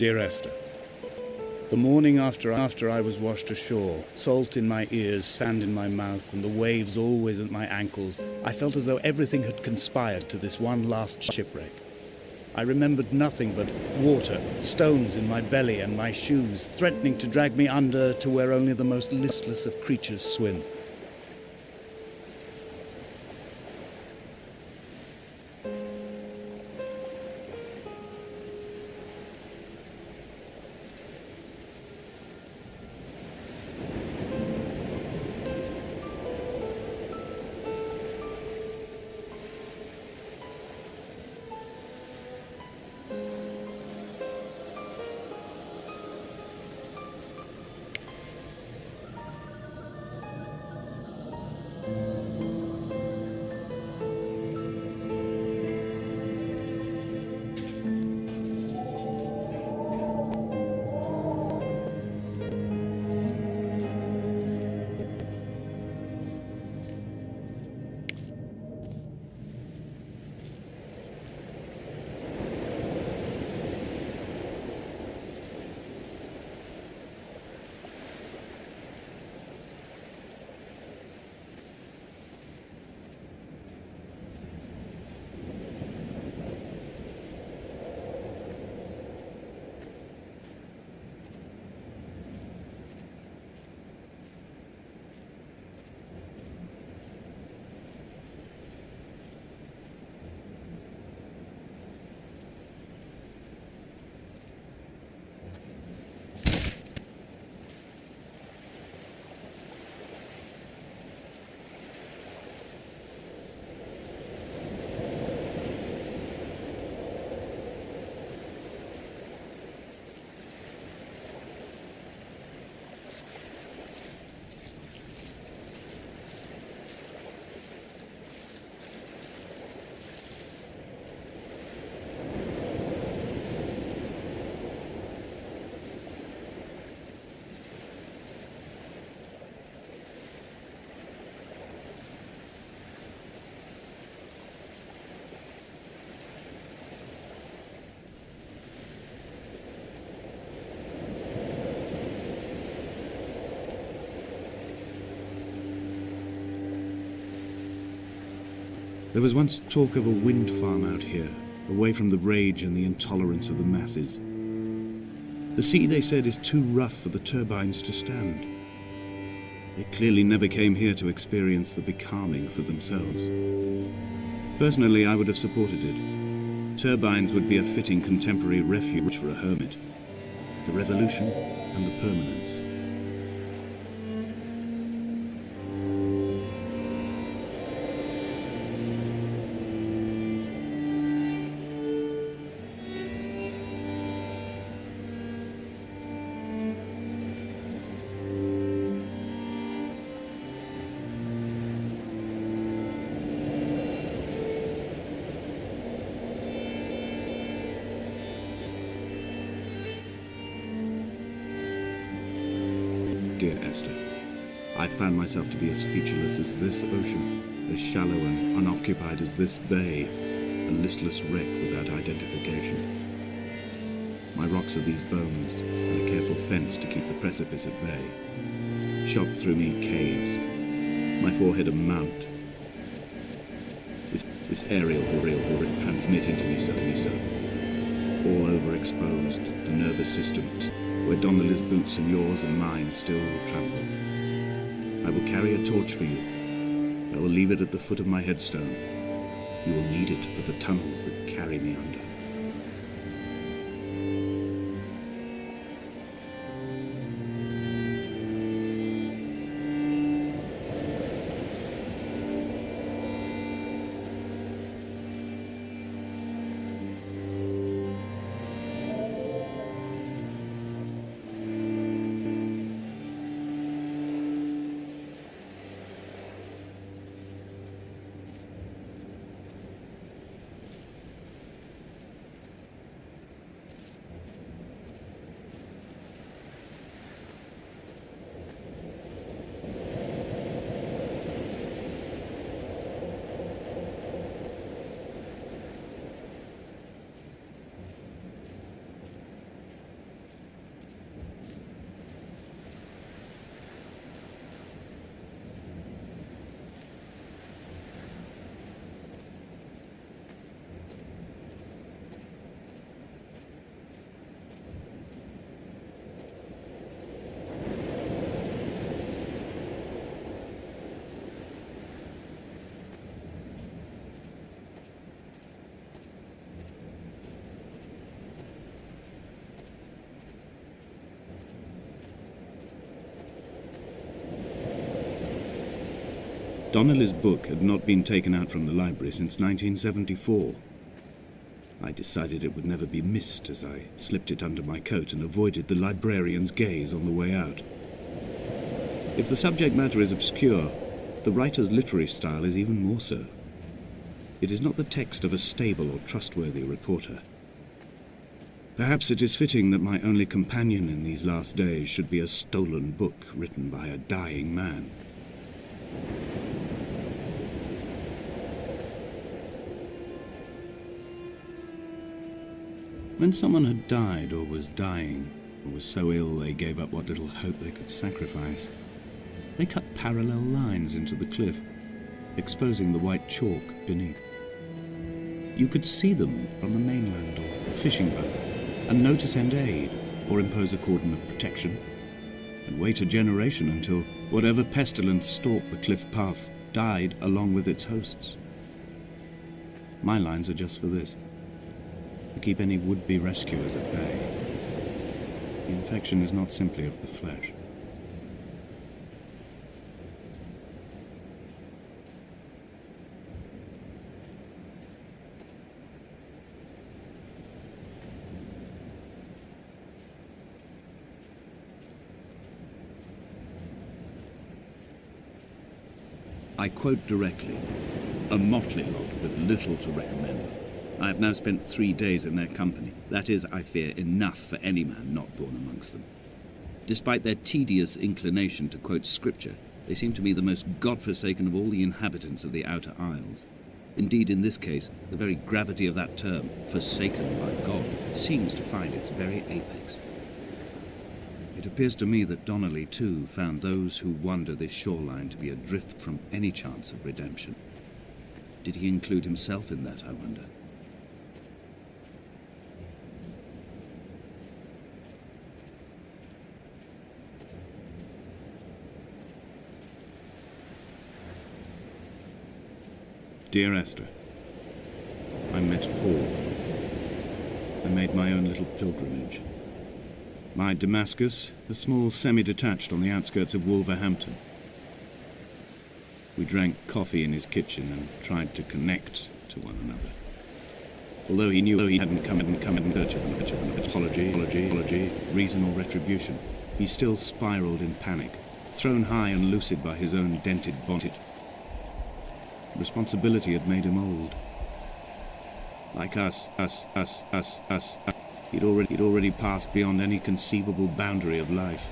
Dear Esther, the morning after I was washed ashore, salt in my ears, sand in my mouth, and the waves always at my ankles, I felt as though everything had conspired to this one last shipwreck. I remembered nothing but water, stones in my belly and my shoes, threatening to drag me under to where only the most listless of creatures swim. There was once talk of a wind farm out here, away from the rage and the intolerance of the masses. The sea, they said, is too rough for the turbines to stand. They clearly never came here to experience the becalming for themselves. Personally, I would have supported it. Turbines would be a fitting contemporary refuge for a hermit. The revolution and the permanence. Dear Esther, I found myself to be as featureless as this ocean, as shallow and unoccupied as this bay, a listless wreck without identification. My rocks are these bones, and a careful fence to keep the precipice at bay. Shot through me caves, my forehead a mount. This aerial will transmit into me so. All overexposed, the nervous system, where Donnelly's boots and yours and mine still trample. I will carry a torch for you. I will leave it at the foot of my headstone. You will need it for the tunnels that carry me under. Donnelly's book had not been taken out from the library since 1974. I decided it would never be missed as I slipped it under my coat and avoided the librarian's gaze on the way out. If the subject matter is obscure, the writer's literary style is even more so. It is not the text of a stable or trustworthy reporter. Perhaps it is fitting that my only companion in these last days should be a stolen book written by a dying man. When someone had died or was dying, or was so ill they gave up what little hope they could sacrifice, they cut parallel lines into the cliff, exposing the white chalk beneath. You could see them from the mainland or the fishing boat, and know to send aid or impose a cordon of protection, and wait a generation until whatever pestilence stalked the cliff paths died along with its hosts. My lines are just for this, to keep any would-be rescuers at bay. The infection is not simply of the flesh. I quote directly, a motley lot with little to recommend them. I have now spent 3 days in their company. That is, I fear, enough for any man not born amongst them. Despite their tedious inclination to quote scripture, they seem to me the most God-forsaken of all the inhabitants of the Outer Isles. Indeed, in this case, the very gravity of that term, forsaken by God, seems to find its very apex. It appears to me that Donnelly, too, found those who wander this shoreline to be adrift from any chance of redemption. Did he include himself in that, I wonder? Dear Esther, I met Paul. I made my own little pilgrimage. My Damascus, a small semi-detached on the outskirts of Wolverhampton. We drank coffee in his kitchen and tried to connect to one another. Although he knew he hadn't come in search of an apology, reason or retribution, he still spiraled in panic, thrown high and lucid by his own dented bonnet. Responsibility had made him old. Like us. He'd already passed beyond any conceivable boundary of life.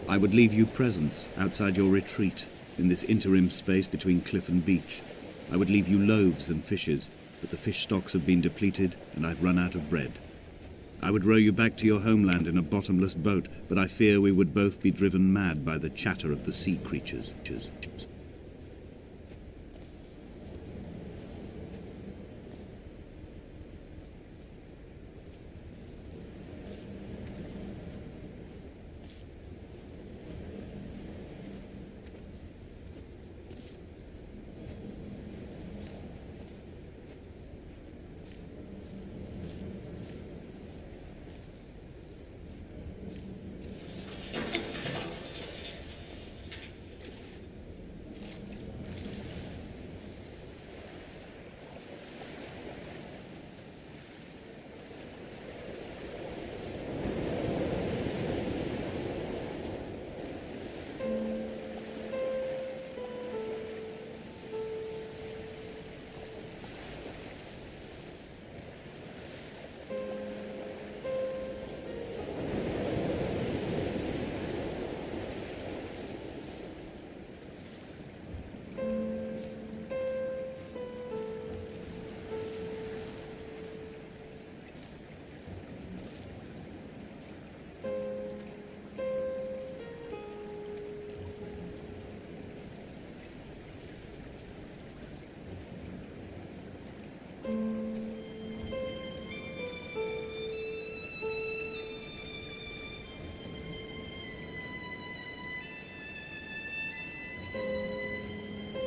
I would leave you presents outside your retreat, in this interim space between cliff and beach. I would leave you loaves and fishes, but the fish stocks have been depleted and I've run out of bread. I would row you back to your homeland in a bottomless boat, but I fear we would both be driven mad by the chatter of the sea creatures.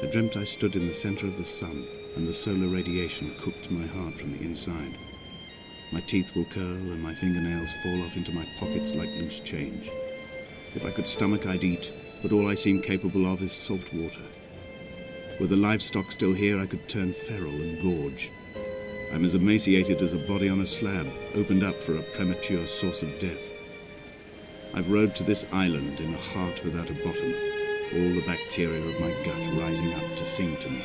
I dreamt I stood in the center of the sun, and the solar radiation cooked my heart from the inside. My teeth will curl and my fingernails fall off into my pockets like loose change. If I could stomach, I'd eat, but all I seem capable of is salt water. Were the livestock still here, I could turn feral and gorge. I'm as emaciated as a body on a slab, opened up for a premature source of death. I've rowed to this island in a heart without a bottom, all the bacteria of my gut rising up to sing to me.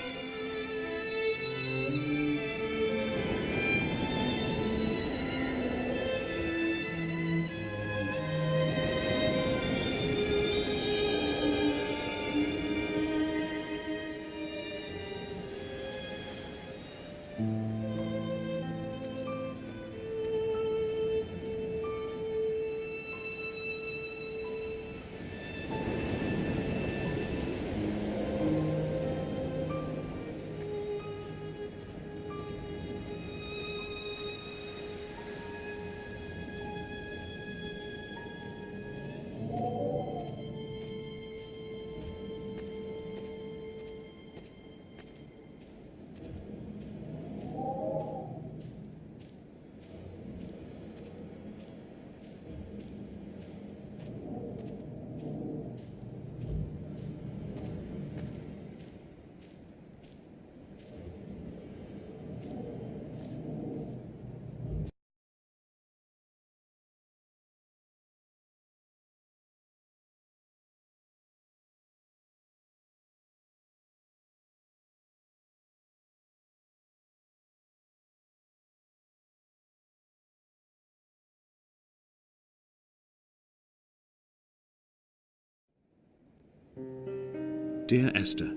Dear Esther,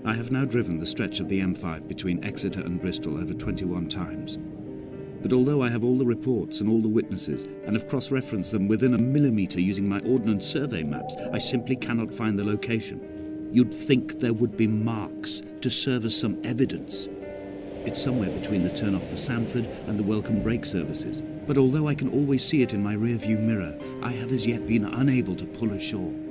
I have now driven the stretch of the M5 between Exeter and Bristol over 21 times. But although I have all the reports and all the witnesses, and have cross-referenced them within a millimetre using my Ordnance Survey maps, I simply cannot find the location. You'd think there would be marks to serve as some evidence. It's somewhere between the turn-off for Sanford and the welcome brake services. But although I can always see it in my rear-view mirror, I have as yet been unable to pull ashore.